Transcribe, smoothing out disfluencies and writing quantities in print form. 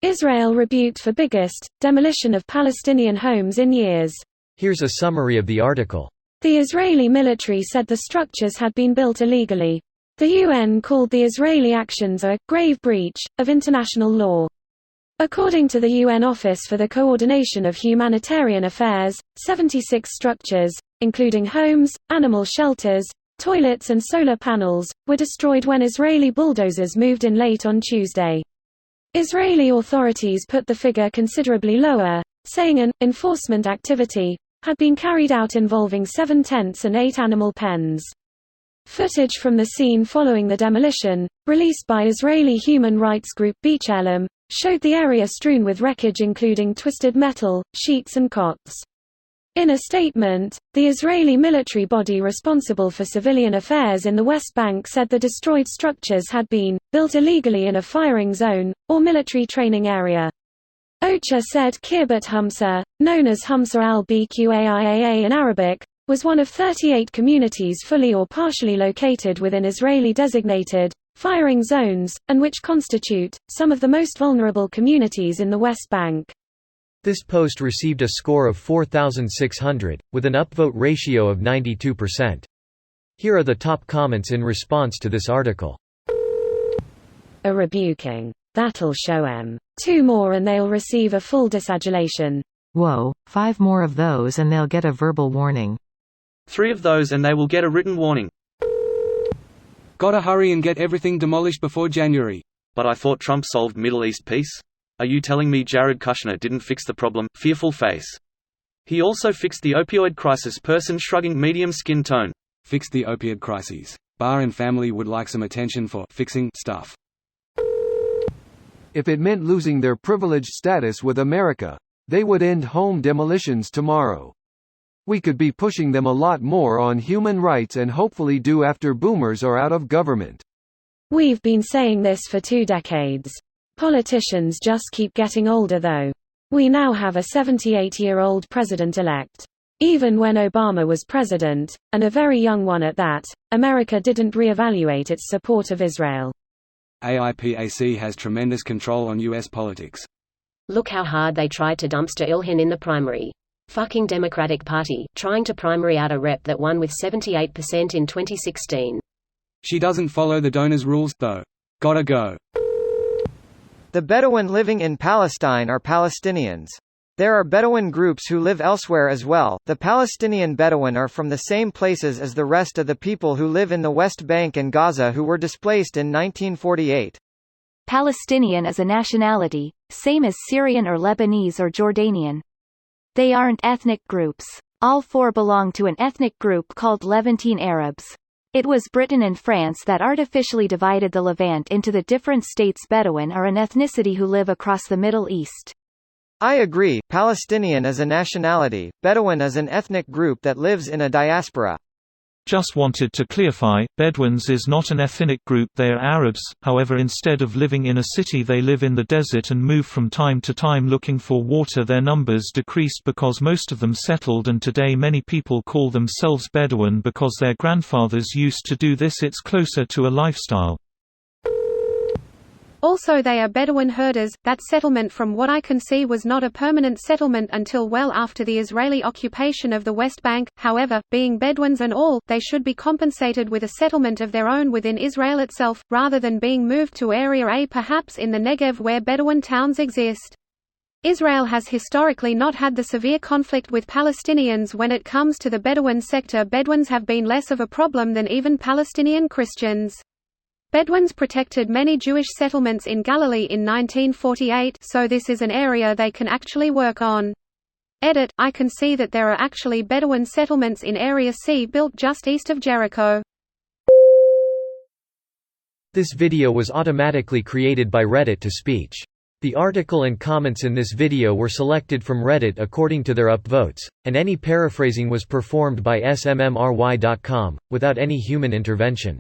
Israel rebuked for biggest demolition of Palestinian homes in years. Here's a summary of the article. The Israeli military said the structures had been built illegally. The UN called the Israeli actions a grave breach of international law. According to the UN Office for the Coordination of Humanitarian Affairs, 76 structures, including homes, animal shelters, toilets and solar panels, were destroyed when Israeli bulldozers moved in late on Tuesday. Israeli authorities put the figure considerably lower, saying an enforcement activity had been carried out involving 7 tents and 8 animal pens. Footage from the scene following the demolition, released by Israeli human rights group B'Tselem, showed the area strewn with wreckage including twisted metal, sheets and cots. In a statement, the Israeli military body responsible for civilian affairs in the West Bank said the destroyed structures had been built illegally in a firing zone, or military training area. OCHA said Kiryat Humsa, known as Humsa al-Bqaiaa in Arabic, was one of 38 communities fully or partially located within Israeli-designated firing zones, and which constitute some of the most vulnerable communities in the West Bank. This post received a score of 4,600, with an upvote ratio of 92%. Here are the top comments in response to this article. A rebuking. That'll show 'em. 2 more and they'll receive a full disadulation. Whoa, 5 more of those and they'll get a verbal warning. 3 of those and they will get a written warning. Gotta hurry and get everything demolished before January. But I thought Trump solved Middle East peace? Are you telling me Jared Kushner didn't fix the problem? Fearful face. He also fixed the opioid crisis. Person shrugging, medium skin tone. Fixed the opioid crises. Barr and family would like some attention for fixing stuff. If it meant losing their privileged status with America, they would end home demolitions tomorrow. We could be pushing them a lot more on human rights and hopefully do after boomers are out of government. We've been saying this for 2 decades. Politicians just keep getting older though. We now have a 78-year-old president-elect. Even when Obama was president, and a very young one at that, America didn't re-evaluate its support of Israel. AIPAC has tremendous control on U.S. politics. Look how hard they tried to dumpster Ilhan in the primary. Fucking Democratic Party, trying to primary out a rep that won with 78% in 2016. She doesn't follow the donors' rules, though. Gotta go. The Bedouin living in Palestine are Palestinians. There are Bedouin groups who live elsewhere as well. The Palestinian Bedouin are from the same places as the rest of the people who live in the West Bank and Gaza who were displaced in 1948. Palestinian is a nationality, same as Syrian or Lebanese or Jordanian. They aren't ethnic groups. All 4 belong to an ethnic group called Levantine Arabs. It was Britain and France that artificially divided the Levant into the different states. Bedouin are an ethnicity who live across the Middle East. I agree, Palestinian is a nationality, Bedouin is an ethnic group that lives in a diaspora. Just wanted to clarify, Bedouins is not an ethnic group. They are Arabs, however instead of living in a city they live in the desert and move from time to time looking for water. Their numbers decreased because most of them settled, and today many people call themselves Bedouin because their grandfathers used to do this. It's closer to a lifestyle. Also they are Bedouin herders. That settlement from what I can see was not a permanent settlement until well after the Israeli occupation of the West Bank. However, being Bedouins and all, they should be compensated with a settlement of their own within Israel itself, rather than being moved to Area A, perhaps in the Negev where Bedouin towns exist. Israel has historically not had the severe conflict with Palestinians when it comes to the Bedouin sector. Bedouins have been less of a problem than even Palestinian Christians. Bedouins protected many Jewish settlements in Galilee in 1948, so this is an area they can actually work on. Edit, I can see that there are actually Bedouin settlements in Area C built just east of Jericho. This video was automatically created by Reddit to speech. The article and comments in this video were selected from Reddit according to their upvotes, and any paraphrasing was performed by smmry.com, without any human intervention.